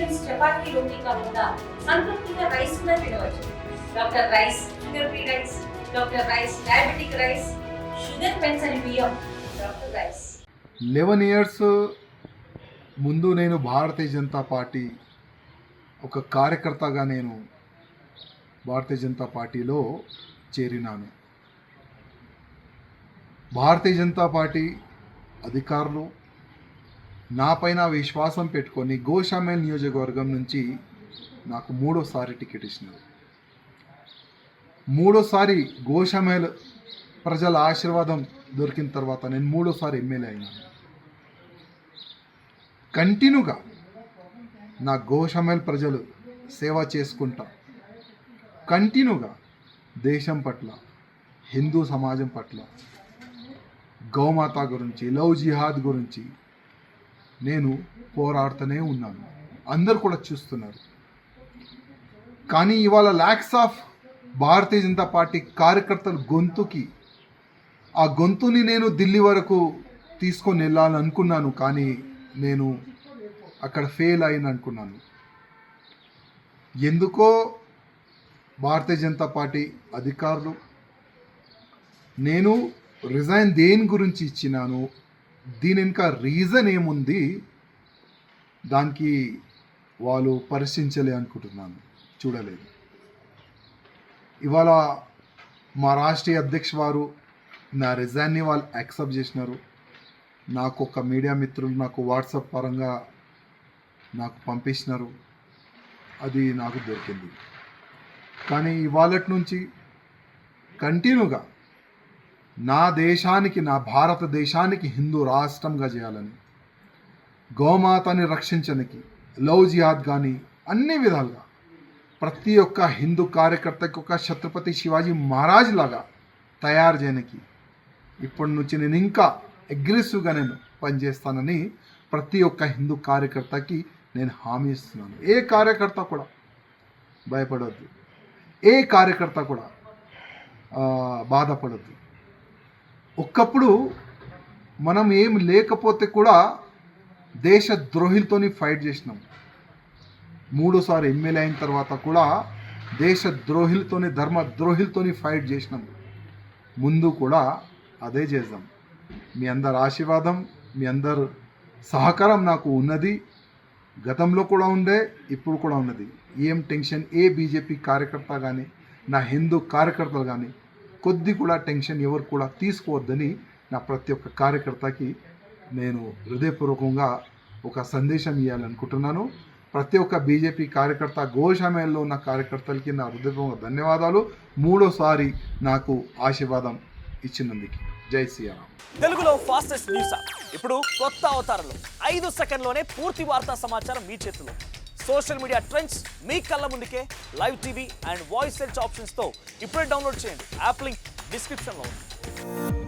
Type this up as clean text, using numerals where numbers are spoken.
Meals chapati రోటీ కాకుండా సంతృప్తిగా rice కూడా తినవచ్చు. Doctor rice, sugar free rice, doctor rice, diabetic rice, sugar పెన్సని బియ్యం, డాక్టర్ రైస్. 11 years ముందు నేను భారతీయ జనతా పార్టీ ఒక కార్యకర్తగా నేను భారతీయ జనతా పార్టీలో చేరినాను. భారతీయ జనతా పార్టీ అధికారులు నాపైన విశ్వాసం పెట్టుకొని గోషామేల్ నియోజకవర్గం నుంచి నాకు 3వ టికెట్ ఇచ్చినారు. 3వ గోషామేల్ ప్రజల ఆశీర్వాదం దొరికిన తర్వాత నేను 3వ ఎమ్మెల్యే అయినాను. కంటిన్యూగా నా గోషామేల్ ప్రజలు సేవ చేసుకుంటా కంటిన్యూగా దేశం పట్ల, హిందూ సమాజం పట్ల, గౌమాత గురించి, లవ్ జిహాద్ గురించి నేను పోరాడుతూనే ఉన్నాను. అందరు కూడా చూస్తున్నారు. కానీ ఇవాళ ల్యాక్స్ ఆఫ్ భారతీయ జనతా పార్టీ కార్యకర్తల గొంతుకి ఆ గొంతుని నేను ఢిల్లీ వరకు తీసుకొని వెళ్ళాలనుకున్నాను. కానీ నేను అక్కడ ఫెయిల్ అయిన అనుకున్నాను. ఎందుకో భారతీయ జనతా పార్టీ అధికారులు నేను రిజైన్ దేని గురించి ఇచ్చినాను, దీని ఇంకా రీజన్ ఏముంది, దానికి వాళ్ళు పరిశీలించలే అనుకుంటున్నాను, చూడలేదు. ఇవాళ మా రాష్ట్రీయ అధ్యక్ష వారు నా రిజైన్ని వాళ్ళు యాక్సెప్ట్ చేసినారు. నాకు ఒక మీడియా మిత్రులు నాకు వాట్సాప్ పరంగా నాకు పంపించినారు, అది నాకు దొరికింది. కానీ ఇవాళ నుంచి కంటిన్యూగా నా దేశానికి, నా భారతదేశానికి హిందూ రాష్ట్రంగా చేయాలని, గోమాతని రక్షించడానికి, లవ్ జిహాద్ కానీ అన్ని విధాలుగా ప్రతి ఒక్క హిందూ కార్యకర్తకి ఒక ఛత్రపతి శివాజీ మహారాజ్ లాగా తయారు చేయడానికి ఇప్పటి నుంచి నేను ఇంకా అగ్రెసివ్గా నేను పనిచేస్తానని ప్రతి ఒక్క హిందూ కార్యకర్తకి నేను హామీ ఇస్తున్నాను. ఏ కార్యకర్త కూడా భయపడవద్దు, ఏ కార్యకర్త కూడా బాధపడద్దు. ఒక్కప్పుడు మనం ఏం లేకపోతే కూడా దేశ ద్రోహులతోని ఫైట్ చేసినాం. 3వ ఎమ్మెల్యే అయిన తర్వాత కూడా దేశ ద్రోహులతోని, ధర్మ ద్రోహులతోని ఫైట్ చేసినాం. ముందు కూడా అదే చేద్దాం. మీ అందరి ఆశీర్వాదం, మీ అందరు సహకారం నాకు ఉన్నది. గతంలో కూడా ఉండే, ఇప్పుడు కూడా ఉన్నది. ఏం టెన్షన్ ఏ బీజేపీ కార్యకర్త కానీ, నా హిందూ కార్యకర్తలు కానీ కొద్ది కూడా టెన్షన్ ఎవరు కూడా తీసుకోవద్దని నా ప్రతి ఒక్క కార్యకర్తకి నేను హృదయపూర్వకంగా ఒక సందేశం ఇవ్వాలనుకుంటున్నాను. ప్రతి ఒక్క బీజేపీ కార్యకర్త, గోషామేల్లో ఉన్న కార్యకర్తలకి నా హృదయపూర్వక ధన్యవాదాలు. 3వ నాకు ఆశీర్వాదం ఇచ్చినందుకు. జై శ్రీరామ్. తెలుగులో ఫాస్టెస్ట్ న్యూస్ యాప్ ఇప్పుడు కొత్త అవతారంలో 5 సెకండ్లోనే పూర్తి వార్తా సమాచారం మీ చేతిలో. సోషల్ మీడియా ట్రెండ్స్ మీ కళ్ళ ముందుకే live TV and voice search ఆప్షన్స్తో ఇప్పుడే డౌన్లోడ్ చేయండి. యాప్ లింక్ డిస్క్రిప్షన్లో ఉంది.